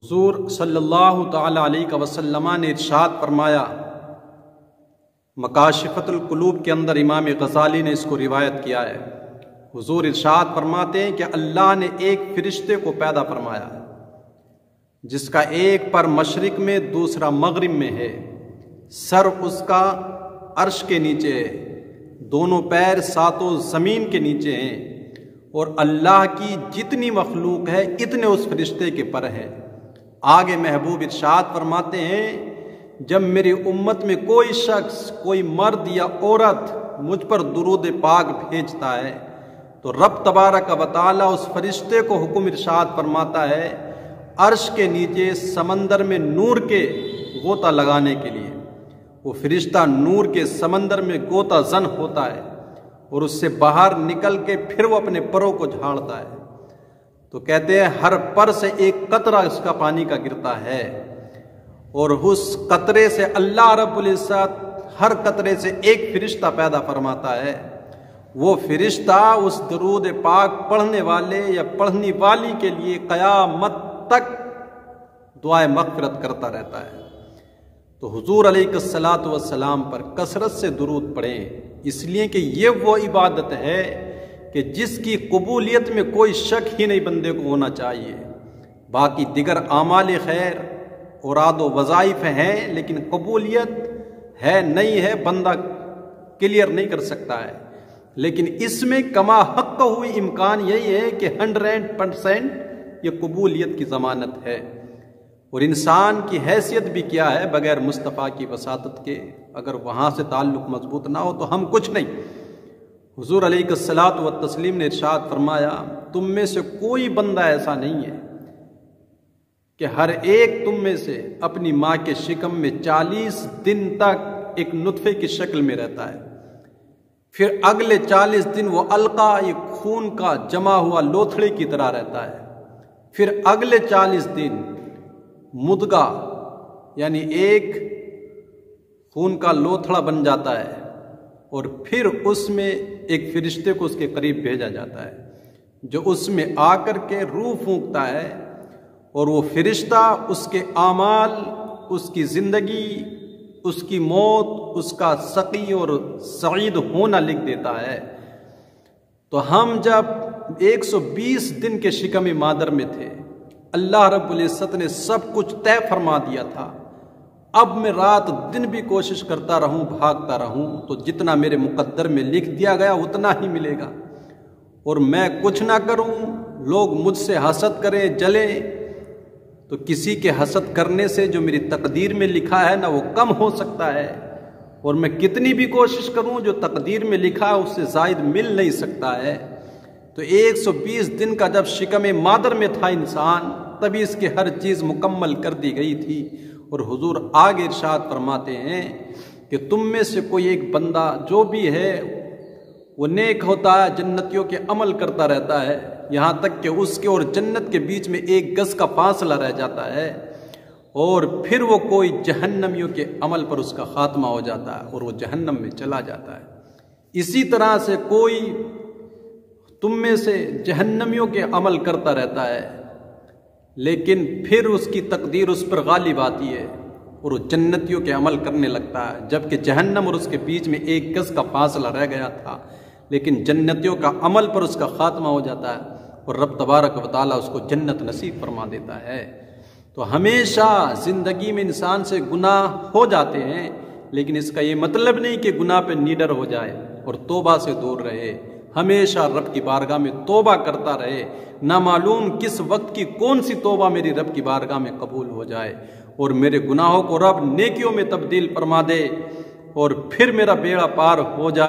حضور صلی اللہ تعالی علیہ وسلم نے ارشاد فرمایا، مکاشفۃ القلوب کے اندر امام غزالی نے اس کو روایت کیا ہے۔ حضور ارشاد فرماتے ہیں کہ اللہ نے ایک فرشتے کو پیدا فرمایا جس کا ایک پر مشرق میں دوسرا مغرب میں ہے، سر اس کا عرش کے نیچے ہے، دونوں پیر ساتوں زمین کے نیچے ہیں، اور اللہ کی جتنی مخلوق ہے اتنے اس فرشتے کے پر ہے۔ آگے محبوب ارشاد فرماتے ہیں، جب میری امت میں کوئی شخص، کوئی مرد یا عورت مجھ پر درود پاک بھیجتا ہے تو رب تبارک و تعالی اس فرشتے کو حکم ارشاد فرماتا ہے عرش کے نیچے سمندر میں نور کے غوطہ لگانے کے لیے۔ وہ فرشتہ نور کے سمندر میں غوطہ زن ہوتا ہے اور اس سے باہر نکل کے پھر وہ اپنے پروں کو جھاڑتا ہے، تو کہتے ہیں ہر پر سے ایک قطرہ اس کا پانی کا گرتا ہے، اور اس قطرے سے اللہ رب العزت ہر قطرے سے ایک فرشتہ پیدا فرماتا ہے۔ وہ فرشتہ اس درود پاک پڑھنے والے یا پڑھنے والی کے لیے قیامت تک دعائے مغفرت کرتا رہتا ہے۔ تو حضور علیہ الصلاۃ والسلام پر کثرت سے درود پڑھیں، اس لیے کہ یہ وہ عبادت ہے کہ جس کی قبولیت میں کوئی شک ہی نہیں بندے کو ہونا چاہیے۔ باقی دیگر اعمال خیر اوراد و وظائف ہیں، لیکن قبولیت ہے نہیں ہے بندہ کلیئر نہیں کر سکتا ہے، لیکن اس میں کما حق ہوئی امکان یہی ہے کہ 100% یہ قبولیت کی ضمانت ہے۔ اور انسان کی حیثیت بھی کیا ہے بغیر مصطفیٰ کی وساطت کے، اگر وہاں سے تعلق مضبوط نہ ہو تو ہم کچھ نہیں۔ حضور علیہ الصلاۃ والتسلیم نے ارشاد فرمایا، تم میں سے کوئی بندہ ایسا نہیں ہے کہ ہر ایک تم میں سے اپنی ماں کے شکم میں 40 دن تک ایک نطفے کی شکل میں رہتا ہے، پھر اگلے 40 دن وہ علقہ، یہ خون کا جمع ہوا لوتھڑے کی طرح رہتا ہے، پھر اگلے 40 دن مدغہ یعنی ایک خون کا لوتھڑا بن جاتا ہے، اور پھر اس میں ایک فرشتے کو اس کے قریب بھیجا جاتا ہے جو اس میں آ کر کے روح پھونکتا ہے، اور وہ فرشتہ اس کے اعمال، اس کی زندگی، اس کی موت، اس کا سقی اور سعید ہونا لکھ دیتا ہے۔ تو ہم جب 120 دن کے شکم مادر میں تھے، اللہ رب العزت نے سب کچھ طے فرما دیا تھا، اب میں رات دن بھی کوشش کرتا رہوں، بھاگتا رہوں تو جتنا میرے مقدر میں لکھ دیا گیا اتنا ہی ملے گا، اور میں کچھ نہ کروں، لوگ مجھ سے حسد کریں، جلیں، تو کسی کے حسد کرنے سے جو میری تقدیر میں لکھا ہے نہ وہ کم ہو سکتا ہے، اور میں کتنی بھی کوشش کروں جو تقدیر میں لکھا ہے اس سے زائد مل نہیں سکتا ہے۔ تو 120 دن کا جب شکم مادر میں تھا انسان، تبھی اس کی ہر چیز مکمل کر دی گئی تھی۔ اور حضور آگے ارشاد فرماتے ہیں کہ تم میں سے کوئی ایک بندہ جو بھی ہے وہ نیک ہوتا ہے، جنتیوں کے عمل کرتا رہتا ہے، یہاں تک کہ اس کے اور جنت کے بیچ میں 1 گز کا فاصلہ رہ جاتا ہے، اور پھر وہ کوئی جہنمیوں کے عمل پر اس کا خاتمہ ہو جاتا ہے اور وہ جہنم میں چلا جاتا ہے۔ اسی طرح سے کوئی تم میں سے جہنمیوں کے عمل کرتا رہتا ہے، لیکن پھر اس کی تقدیر اس پر غالب آتی ہے اور وہ جنتیوں کے عمل کرنے لگتا ہے، جبکہ جہنم اور اس کے بیچ میں 1 گز کا فاصلہ رہ گیا تھا، لیکن جنتیوں کا عمل پر اس کا خاتمہ ہو جاتا ہے اور رب تبارک و تعالیٰ اس کو جنت نصیب فرما دیتا ہے۔ تو ہمیشہ زندگی میں انسان سے گناہ ہو جاتے ہیں، لیکن اس کا یہ مطلب نہیں کہ گناہ پہ نڈر ہو جائے اور توبہ سے دور رہے، ہمیشہ رب کی بارگاہ میں توبہ کرتا رہے، نہ معلوم کس وقت کی کون سی توبہ میری رب کی بارگاہ میں قبول ہو جائے اور میرے گناہوں کو رب نیکیوں میں تبدیل فرما دے اور پھر میرا بیڑا پار ہو جائے۔